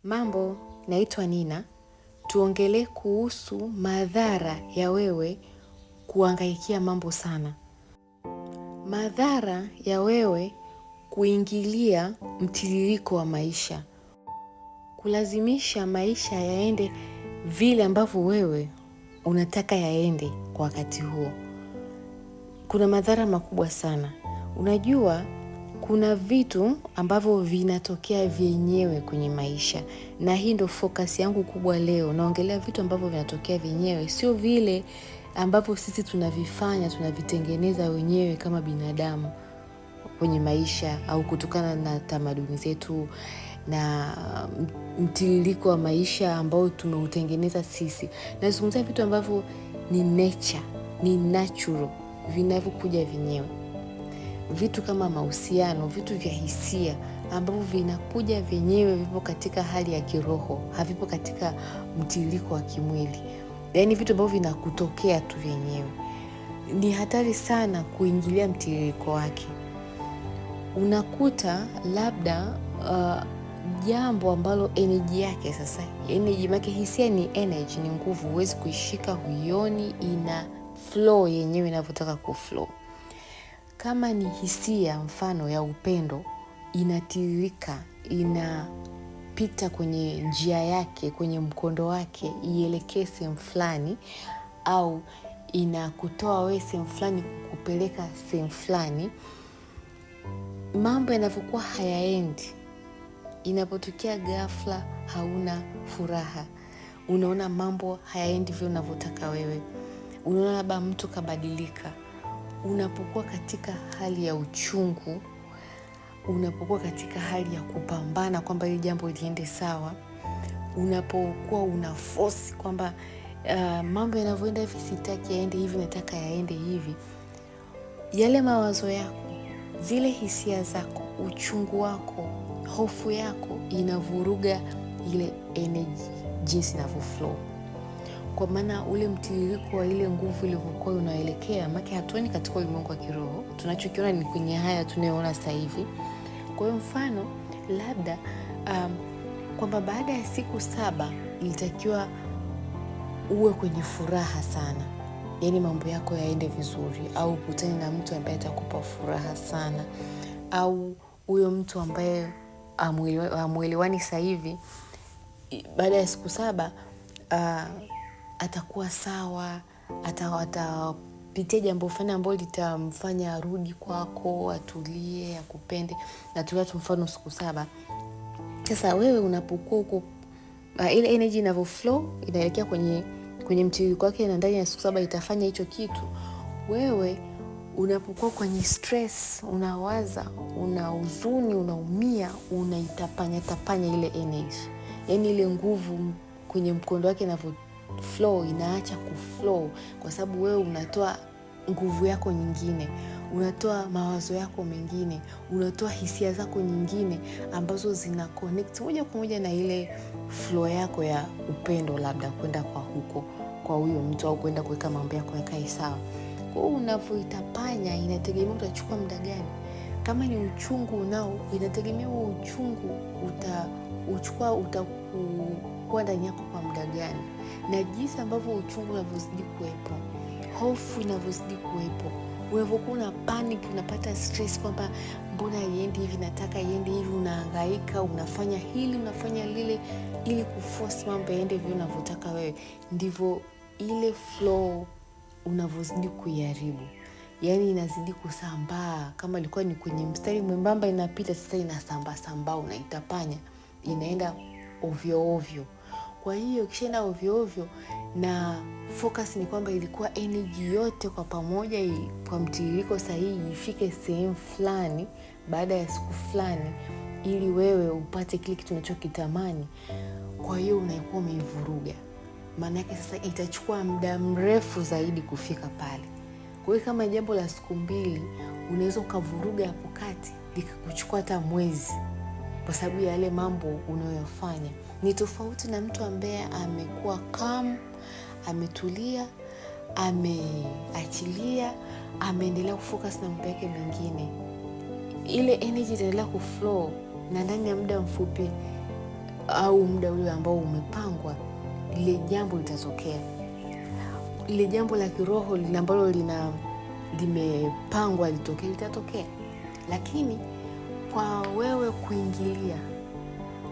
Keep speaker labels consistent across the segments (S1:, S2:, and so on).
S1: Mambo, naitwa Nina. Tuongelee kuhusu madhara ya wewe kuhangaikia mambo sana. Madhara ya wewe kuingilia mtiririko wa maisha. Kulazimisha maisha yaende vile ambavyo wewe unataka yaende kwa wakati huo. Kuna madhara makubwa sana. Unajua kuna vitu ambavyo vinatokea vyenyewe kwenye maisha. Na hii ndo focus yangu kubwa leo. Naongelea vitu ambavyo vinatokea vyenyewe. Sio vile ambavyo sisi tunavifanya, tunavitengeneza wenyewe kama binadamu kwenye maisha. Au kutokana na tamaduni zetu na mtiririko wa maisha ambao tumeutengeneza sisi. Nazungumzia vitu ambavyo ni nature, ni natural, vinavyokuja vyenyewe. Vitu kama mahusiano, vitu vya hisia ambavyo vinakuja vyenyewe, vipo katika hali ya kiroho, havipo katika mtiririko wa kimwili. Yaani vitu ambavyo vinakutokea tu vyenyewe. Ni hatari sana kuingilia mtiririko wake. Unakuta labda jambo ambalo energy yake sasa, energy yake, hisia ni energy, ni nguvu, huwezi kuishika, huioni, ina flow yenyewe inavyotaka kuflow. Kama ni hisia mfano ya upendo, inatiririka, inapita kwenye njia yake, kwenye mkondo wake, ielekee sehemu fulani, au inakutoa wewe sehemu fulani kukupeleka sehemu fulani. Mambo yanavyokuwa hayaendi, inapotokea ghafla hauna furaha, unaona mambo hayaendi vile unavyotaka wewe, unaona labda mtu kabadilika. Unapokuwa katika hali ya uchungu, unapokuwa katika hali ya kupambana kwamba hili jambo liende sawa, unapokuwa unaforce kwamba mambo yanavyoenda hivi sitaki yaende hivi, nataka yaende hivi, yale mawazo yako, zile hisia zako, uchungu wako, hofu yako inavuruga ile energy jinsi inavyoflow. Kwa maana ule mtiririko wa ile nguvu ilivyokuwa unaelekea, maana hatuoni katika ulimwengu wa kiroho, tunachokiona ni kwenye haya tunayoona sasa hivi. Kwa hiyo mfano labda kwamba baada ya siku 7 ilitakiwa uwe kwenye furaha sana, yaani mambo yako yaende vizuri, au ukutane na mtu ambaye atakupa furaha sana, au huyo mtu ambaye amuelewani sasa hivi, baada ya siku 7 atakuwa sawa, atapitia jambo fulani ambalo litamfanya arudi kwako, atulie, akupende. Na tulia tu mfano siku 7. Sasa wewe unapokuwa huko, ile energy inavyoflow inaelekea kwenye mtiririko wake, na ndani ya siku 7 itafanya hicho kitu. Wewe unapokuwa kwenye stress, unawaza, una huzuni, unaumia, unaitapanya ile energy. Yaani ile nguvu kwenye mkondo wake flow inaacha kuflow, kwa sababu wewe unatoa nguvu yako nyingine, unatoa mawazo yako mengine, unatoa hisia zako nyingine ambazo zina connect moja kwa moja na ile flow yako ya upendo, labda kwenda kwa huko kwa huyo mtu, au kwenda kuweka mambo yako yakae sawa. Kwa hiyo unavyoitapanya inategemea utachukua muda gani. Kama ni uchungu unao, inategemea huo uchungu utakuwa ndani yako kwa muda gani, na jinsi ambavyo uchungu unavyozidi kuwepo, hofu inavyozidi kuwepo, unavyokuwa una panic, unapata stress kwamba mbona haiendi hivi, nataka iende hivi, unahangaika, unafanya hili, unafanya lile ili kuforce mambo yaende vile unavyotaka wewe, ndivyo ile flow unavyozidi kuiharibu. Yaani inazidi kusambaa. Kama ilikuwa ni kwenye mstari mwembamba inapita, sasa inasambaa, unaitapanya, inaenda ovyo ovyo. Kwa hiyo kishaenda ovyo ovyo, na focus ni kwamba ilikuwa energy yote kwa pamoja kwa mtiririko sahihi ifike sehemu fulani baada ya siku fulani, ili wewe upate kile kitu unachokitamani. Kwa hiyo unaikuwa umeivuruga. Maana yake sasa itachukua muda mrefu zaidi kufika pale. Kwa hiyo kama jambo la siku 2, unaweza ukavuruga hapo kati likakuchukua hata mwezi, kwa sababu ya yale mambo unayofanya. Ni tofauti na mtu ambaye amekuwa calm, ametulia, ameachilia, ameendelea kufocus na mambo yake mengine. Ile energy itaendelea kuflow, na ndani ya muda mfupi au muda ule ambao umepangwa, lile jambo litatokea. Lile jambo la kiroho ambalo limepangwa litokee, litatokea. Lakini kwa wewe kuingilia,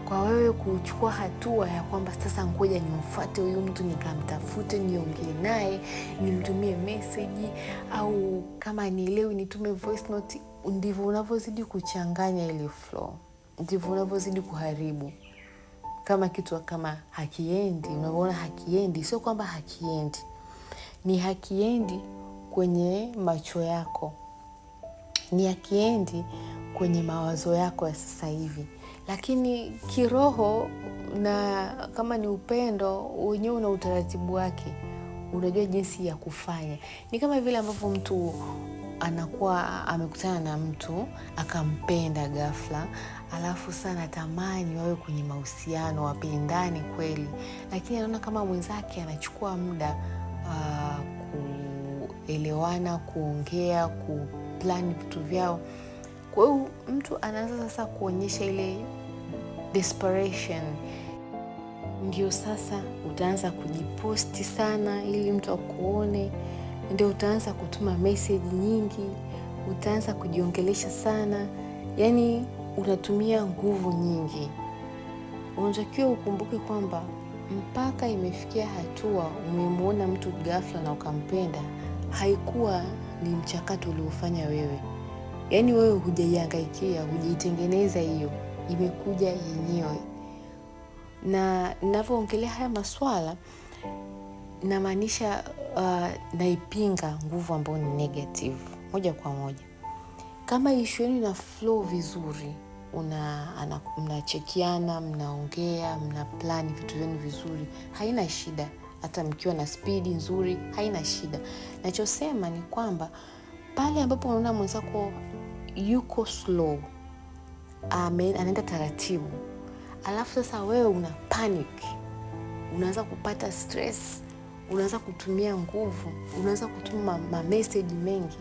S1: kwa wewe kuchukua hatua ya kwamba sasa ngoja nimfuate huyu mtu, nikamtafute, niongee naye, nimtumie message, au kama nielewi nitume voice note, ndivyo unavyozidi kuchanganya ile flow, ndivyo unavyozidi kuharibu. Kama kitu kama hakiendi, unaona hakiendi, sio kwamba hakiendi, ni hakiendi kwenye macho yako, ni hakiendi kwenye mawazo yako ya sasa hivi. Lakini kiroho, na kama ni upendo, wenyewe una utaratibu wake, unajua jinsi ya kufanya. Ni kama vile ambavyo mtu anakuwa amekutana na mtu akampenda ghafla, alafu sana tamani wawe kwenye mahusiano, wapendani kweli, lakini anaona kama mwenzake anachukua muda kuelewana, kuongea, kuplan vitu vyao. Kwa hiyo mtu anaanza sasa kuonyesha ile desperation. Ndio sasa utaanza kujiposti sana ili mtu akuone, ndio utaanza kutuma message nyingi, utaanza kujiongelesha sana, yani unatumia nguvu nyingi. Unatakiwa ukumbuke kwamba mpaka imefikia hatua umemwona mtu ghafla na ukampenda, haikuwa ni mchakato uliofanya wewe. Yani wewe hujaiangaikia, hujaitengeneza hiyo, imekuja yenyewe. Na ninavyoongelea haya maswala, namaanisha naipinga nguvu ambayo ni negative moja kwa moja. Kama issue yenu ina flow vizuri, mnachekiana, mnaongea, mna plan vitu vyenu vizuri, haina shida. Hata mkiwa na speed nzuri, haina shida. Nachosema ni kwamba pale ambapo unaona mwenzako yuko slow, anaenda taratibu, alafu sasa wewe una panic, unaanza kupata stress, unaanza kutumia nguvu, unaanza kutuma message mengi,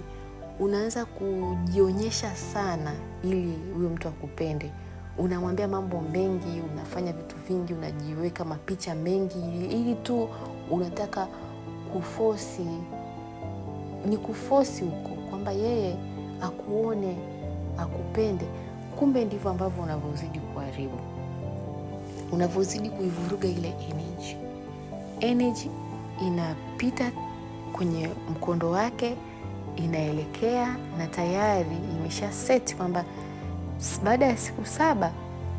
S1: unaanza kujionyesha sana ili huyo mtu akupende. Unamwambia mambo mengi, unafanya vitu vingi, unajiweka mapicha mengi ili tu unataka kuforce, ni kuforce huko kwamba yeye akuone, akupende. Kumbe ndivyo ambavyo unavyozidi kuharibu, unavyozidi kuivuruga ile energy. Energy inapita kwenye mkondo wake, inaelekea na tayari imesha set kwamba baada ya siku 7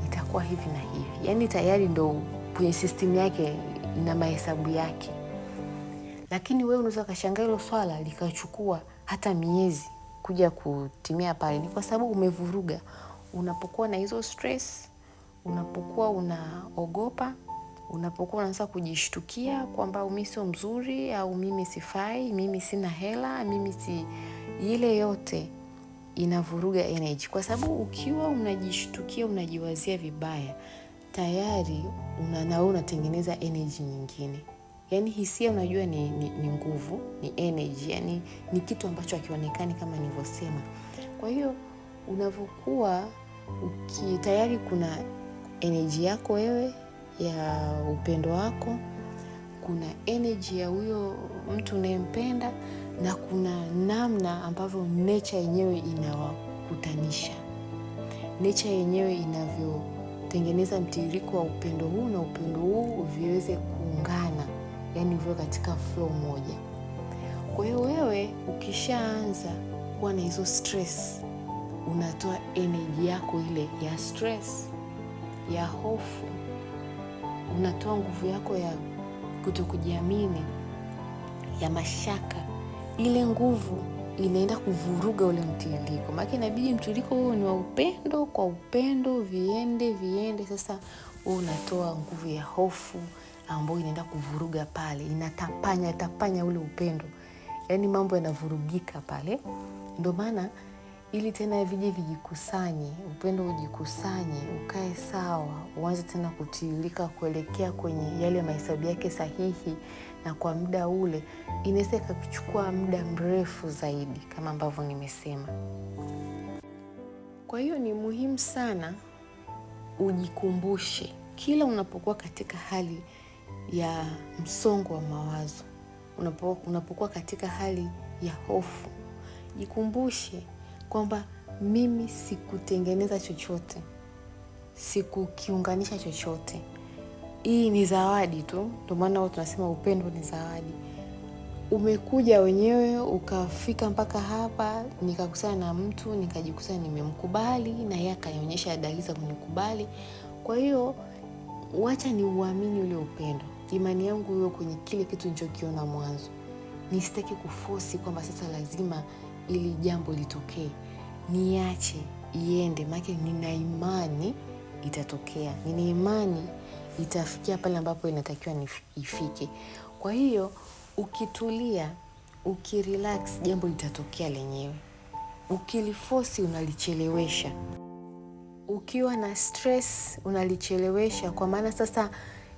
S1: itakuwa hivi na hivi. Yani tayari ndo kwenye system yake, ina mahesabu yake. Lakini wewe unaweza kashangaa hilo swala likachukua hata miezi kuja kutimia pale. Ni kwa sababu umevuruga. Unapokuwa na hizo stress, unapokuwa unaogopa, unapokuwa unaanza kujishtukia kwamba mimi sio mzuri, au mimi sifai, mimi sina hela, mimi si, ile yote inavuruga energy. Kwa sababu ukiwa unajishtukia, unajiwazia vibaya, tayari unatengeneza energy nyingine. Yani hisia, unajua ni nguvu, ni energy, yani ni kitu ambacho hakionekani kama nilivyosema. Kwa hiyo unavyokuwa tayari kuna energy yako wewe ya upendo wako, kuna energy ya huyo mtu unayempenda, na kuna namna ambavyo nature yenyewe inawakutanisha, nature yenyewe inavyotengeneza mtiririko wa upendo huu na upendo huu viweze kuungana, yani viwe katika flow moja. Kwa hiyo wewe ukishaanza kuwa na hizo stress, unatoa energy yako ile ya stress, ya hofu, unatoa nguvu yako ya kutokujiamini, ya mashaka. Ile nguvu inaenda kuvuruga ule mtiririko. Maana inabidi mtiririko huo ni wa upendo kwa upendo, viende. Sasa wewe unatoa nguvu ya hofu ambayo inaenda kuvuruga pale, inatapanya ule upendo. Yani mambo yanavurugika pale. Ndio maana ili tena vije vijikusanye, upendo ujikusanye, ukae sawa, uanze tena kutiririka kuelekea kwenye yale mahesabu yake sahihi, na kwa muda ule inaweza kuchukua muda mrefu zaidi kama ambavyo nimesema. Kwa hiyo ni muhimu sana ujikumbushe Kila unapokuwa katika hali ya msongo wa mawazo, unapokuwa katika hali ya hofu, jikumbushe kwamba mimi sikutengeneza chochote, sikukiunganisha chochote. Hii ni zawadi tu. Ndio maana tunasema upendo ni zawadi. Umekuja wenyewe ukafika mpaka hapa, nikakusana na mtu, nikajikuta nimemkubali na yeye akanionyesha dalili za kunikubali. Kwa hiyo wacha ni uamini ule upendo. Imani yangu hiyo kwenye kile kitu nilichokiona mwanzo. Nisitaki kuforce kwamba sasa lazima ili jambo litokee. Niache iende, maana nina imani itatokea. Nina imani itafikia pale ambapo inatakiwa ifike. Kwa hiyo ukitulia, ukirelax, jambo litatokea lenyewe. Ukiliforce unalichelewesha. Ukiwa na stress unalichelewesha, kwa maana sasa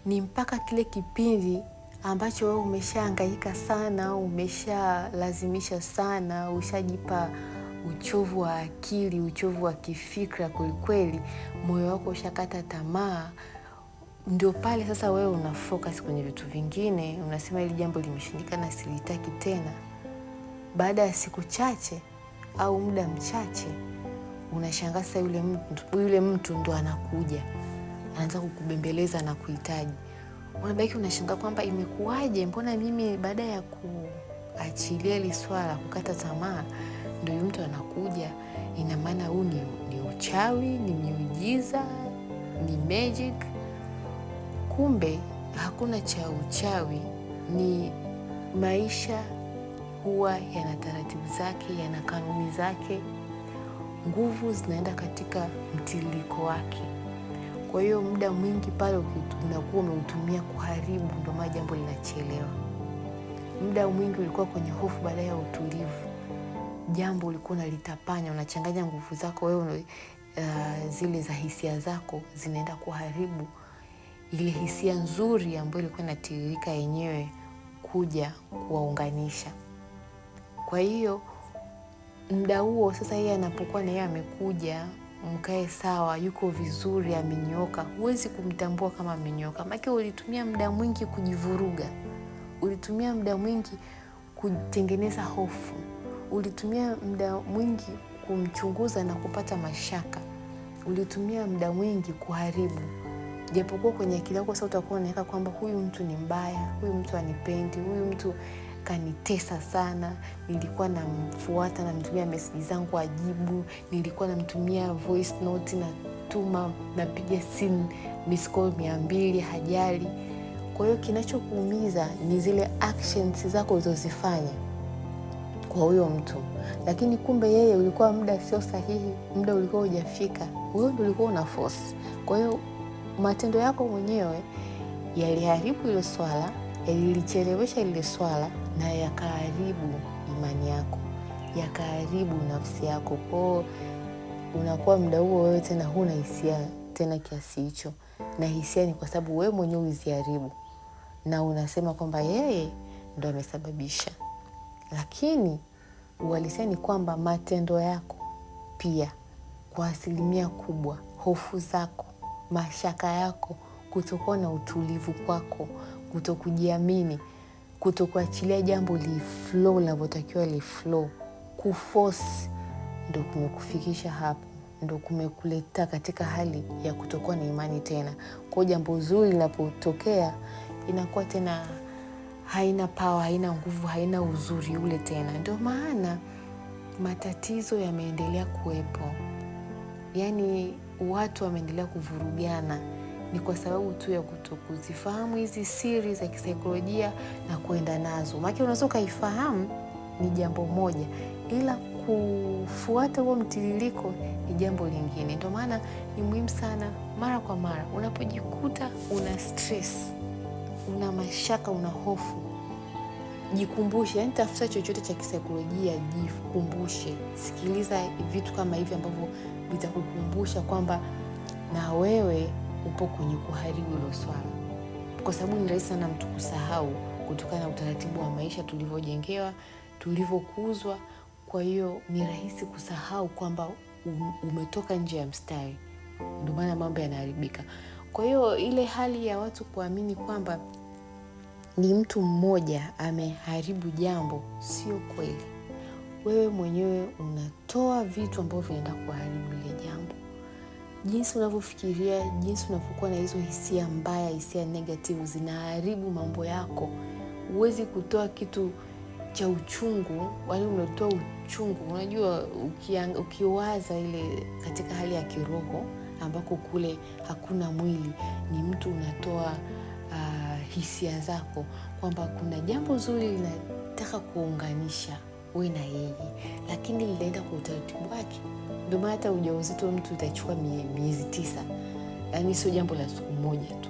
S1: ni mpaka kile kipindi ambacho wewe umeshahangaika sana, umeshalazimisha sana, ushajipa uchovu wa akili, uchovu wa kifikra kweli, moyo wako ushakata tamaa. Ndio pale sasa wewe una focus kwenye vitu vingine, unasema hili jambo limeshindikana, silitaki tena. Baada ya siku chache au muda mchache, unashangaa sasa yule mtu ndo anakuja, anaanza kukubembeleza na kuhitaji. Unabaki unashangaa kwamba imekuwaje, mbona mimi baada ya kuachilia ile swala, kukata tamaa, ndio yule mtu anakuja. Ina maana huu ni uchawi, ni miujiza, ni magic. Kumbe hakuna cha uchawi. Ni maisha huwa yana taratibu zake, yana kanuni zake. Nguvu zinaenda katika mtiririko wake. Kwa hiyo muda mwingi pale unakuwa umeutumia kuharibu, ndio maana jambo linachelewa. Muda mwingi ulikuwa kwenye hofu baada ya utulivu, jambo ulikuwa unalitapanya, unachanganya nguvu zako wewe, zile za hisia zako zinaenda kuharibu ile hisia nzuri ambayo ilikuwa inatiririka yenyewe kuja kuwaunganisha. Kwa hiyo muda huo sasa yeye anapokuwa na yeye amekuja, mkae sawa, yuko vizuri, amenyoka, huwezi kumtambua kama amenyoka. Maana ulitumia muda mwingi kujivuruga. Ulitumia muda mwingi kutengeneza hofu. Ulitumia muda mwingi kumchunguza na kupata mashaka. Ulitumia muda mwingi kuharibu. Japokuwa kwenye akili yako sasa utakuwa unaweka kwamba huyu mtu ni mbaya, huyu mtu anipendi, huyu mtu kanitesa sana, nilikuwa namfuata, namtumia message zangu ajibu, nilikuwa namtumia voice note, natuma, napiga simu miss call 200 hajali. Kwa hiyo kinachokuumiza ni zile actions zako ulizozifanya kwa huyo mtu. Lakini kumbe yeye ulikuwa muda sio sahihi, muda ulikuwa hujafika. Wewe ndio ulikuwa una force. Kwa hiyo matendo yako mwenyewe yaliharibu ile swala, yalichelewesha ile swala na yakaharibu imani yako, yakaharibu nafsi yako. Kwa unakuwa muda huo wewe tena huna hisia tena kiasi hicho, na hisia ni kwa sababu wewe mwenyewe uliziharibu na unasema kwamba yeye ndo amesababisha. Lakini uhalisia ni kwamba matendo yako pia kwa asilimia kubwa, hofu zako, mashaka yako, kutokuwa na utulivu kwako, kutokujiamini, kutokuachilia jambo li flow linavyotakiwa li flow, kuforce, ndo kumekufikisha hapo, ndo kumekuleta katika hali ya kutokuwa na imani tena. Kwa jambo zuri linapotokea inakuwa tena haina power, haina nguvu, haina uzuri ule tena. Ndio maana matatizo yameendelea kuwepo. Yaani watu wameendelea kuvurugana, ni kwa sababu tu ya kutokuzifahamu hizi siri za kisaikolojia na kuenda nazo. Maana unaweza ukaifahamu ni jambo moja, ila kufuata huo mtiririko ni jambo lingine. Ndio maana ni muhimu sana mara kwa mara unapojikuta una stress, una mashaka, una hofu, jikumbushe. Yaani tafuta chochote cha kisaikolojia, jikumbushe. Sikiliza vitu kama hivi ambavyo vitakukumbusha kwamba na wewe upo kwenye kuharibu hilo swala. Kwa sababu ni rahisi sana mtu kusahau kutokana na utaratibu wa maisha tulivyojengewa, tulivyokuzwa. Kwa hiyo ni rahisi kusahau kwamba umetoka nje ya mstari. Ndio maana mambo yanaharibika. Kwa hiyo ile hali ya watu kuamini kwamba ni mtu mmoja ameharibu jambo, sio kweli. Wewe mwenyewe unatoa vitu ambavyo vinaenda kuharibu ile jambo. Jinsi unavyofikiria, jinsi unavyokuwa na hizo hisia mbaya, hisia negative, zinaharibu mambo yako. Huwezi kutoa kitu cha uchungu, wala unatoa uchungu. Unajua ukiwaza ile katika hali ya kiroho ambako kule hakuna mwili, ni mtu unatoa hisia zako kwamba kuna jambo zuri linataka kuunganisha wewe na yeye, lakini linaenda kwa utaratibu wake. Ndio maana hata ujauzito mtu utachukua miezi 9. Yaani sio jambo la siku moja tu.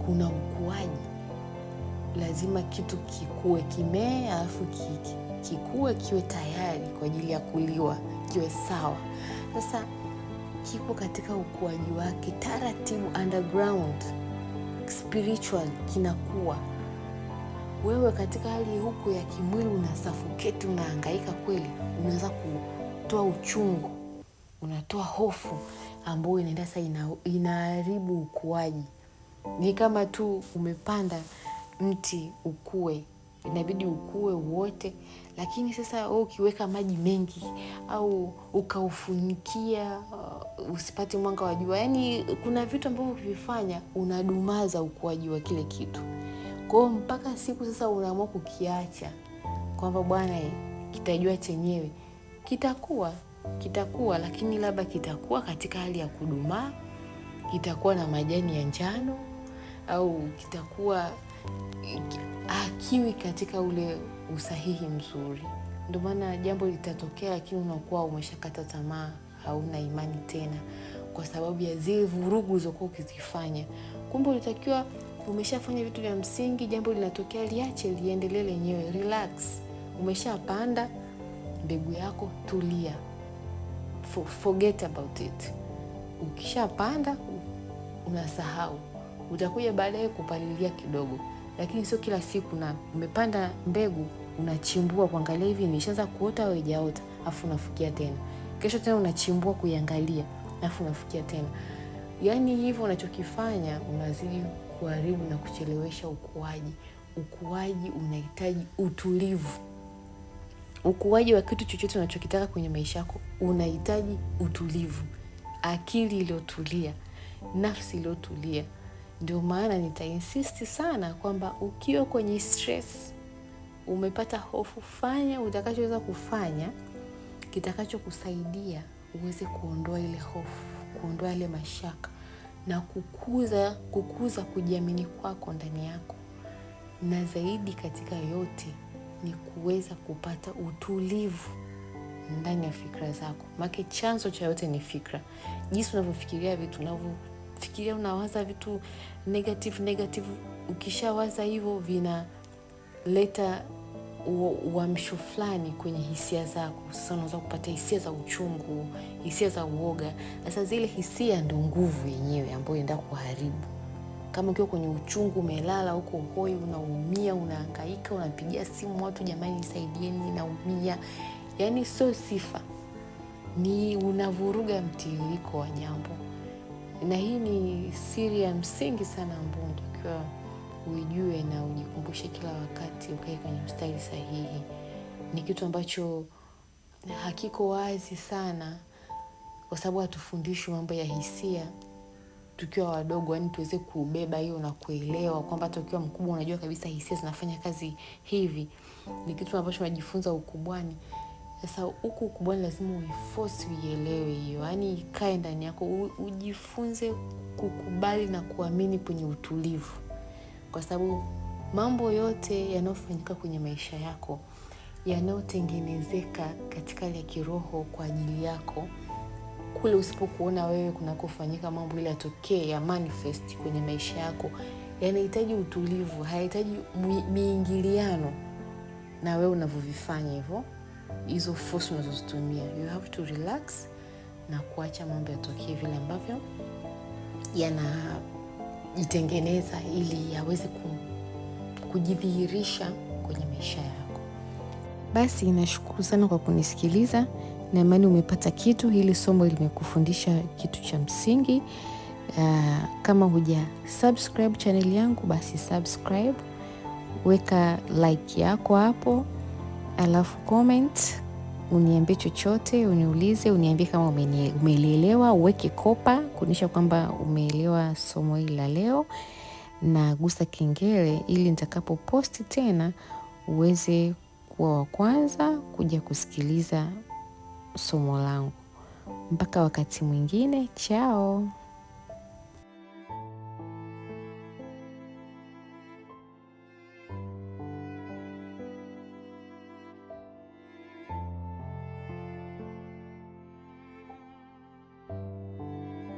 S1: Kuna ukuaji. Lazima kitu kikue, kimee, alafu kikue kiwe tayari kwa ajili ya kuliwa, kiwe sawa. Sasa kipo katika ukuaji wake taratibu, underground, spiritual, kinakuwa. Wewe katika hali huku ya kimwili unasafuketi, unahangaika kweli, unaanza kutoa uchungu, unatoa hofu ambayo inaenda sasa inaharibu ukuaji. Ni kama tu umepanda mti ukue, inabidi ukue wote, lakini sasa wewe ukiweka maji mengi au ukaufunikia usipate mwanga wa jua, yani kuna vitu ambavyo ukivifanya unadumaza ukuaji wa kile kitu. Kwa hiyo mpaka siku sasa unaamua kukiacha kwamba bwana kitajua chenyewe, kitakuwa, lakini labda kitakuwa katika hali ya kudumaa, kitakuwa na majani ya njano, au kitakuwa hakiwi katika ule usahihi mzuri. Ndio maana jambo litatokea, lakini unakuwa umeshakata tamaa, hauna imani tena kwa sababu ya zile vurugu ulizokuwa ukizifanya. Kumbe ulitakiwa umeshafanya vitu vya msingi, jambo linatokea, liache liendelee lenyewe, relax. Umeshapanda mbegu yako, tulia, forget about it. Ukishapanda unasahau, utakuja baadaye kupalilia kidogo, lakini sio kila siku. Na umepanda mbegu unachimbua kuangalia hivi imeshaanza kuota au haijaota, afu unafukia tena, kesho tena unachimbua kuiangalia, afu unafukia tena. Yaani hivyo unachokifanya unazidi kuharibu na kuchelewesha ukuaji. Ukuaji unahitaji utulivu. Ukuaji wa kitu chochote unachokitaka kwenye maisha yako unahitaji utulivu, akili iliyotulia, nafsi iliyotulia. Ndio maana nitainsist sana kwamba ukiwa kwenye stress, umepata hofu, fanya utakachoweza kufanya kitakachokusaidia uweze kuondoa ile hofu, kuondoa ile mashaka na kukuza kujiamini kwako ndani yako. Na zaidi katika yote ni kuweza kupata utulivu ndani ya fikra zako. Maana chanzo cha yote ni fikra. Jinsi unavyofikiria vitu, unavyofikiria unawaza vitu negative, ukishawaza hivyo vinaleta uamsho fulani kwenye hisia zako. Sasa unaanza kupata hisia za uchungu, hisia za uoga. Sasa zile hisia ndio nguvu yenyewe ambayo inaenda kuharibu. Kama ukiwa kwenye uchungu, umelala huko hoi, unaumia, unahangaika, unapigia simu watu, jamani nisaidieni, naumia. Yaani sio sifa, ni unavuruga mtiririko wa jambo. Na hii ni siri ya msingi sana ambayo unatakiwa uijue na ujikumbushe kila wakati, ukae kwenye mstari sahihi. Ni kitu ambacho hakiko wazi sana kwa sababu hatufundishwi mambo ya hisia tukiwa wadogo, yani tuweze kubeba hiyo na kuelewa kwamba tukiwa mkubwa unajua kabisa hisia zinafanya kazi hivi. Ni kitu ambacho unajifunza ukubwani. Sasa huku ukubwani lazima uiforce uielewe hiyo. Yani ikae ndani yako, ujifunze kukubali na kuamini kwenye utulivu. Kwa sababu mambo yote yanayofanyika kwenye maisha yako, yanayotengenezeka katika ile kiroho kwa ajili yako, kule usipokuona wewe kunakofanyika mambo ile yatokee, ya manifest kwenye maisha yako, yanahitaji utulivu, hayahitaji miingiliano na wewe unavyovifanya hivyo, hizo force unazozitumia. You have to relax na kuacha mambo yatokee vile ambavyo yanajitengeneza ili yaweze kujidhihirisha kwenye maisha yako. Basi nashukuru sana kwa kunisikiliza. Na imani umepata kitu. Hili somo limekufundisha kitu cha msingi. Kama huja subscribe channel yangu, basi subscribe, weka like yako hapo, alafu comment, uniambie chochote, uniulize, uniambie kama umeelewa, uweke kopa kuonyesha kwamba umeelewa somo hili la leo, na gusa kengele ili nitakapo posti tena uweze kuwa wa kwanza kuja kusikiliza somo langu. Mpaka wakati mwingine, chao.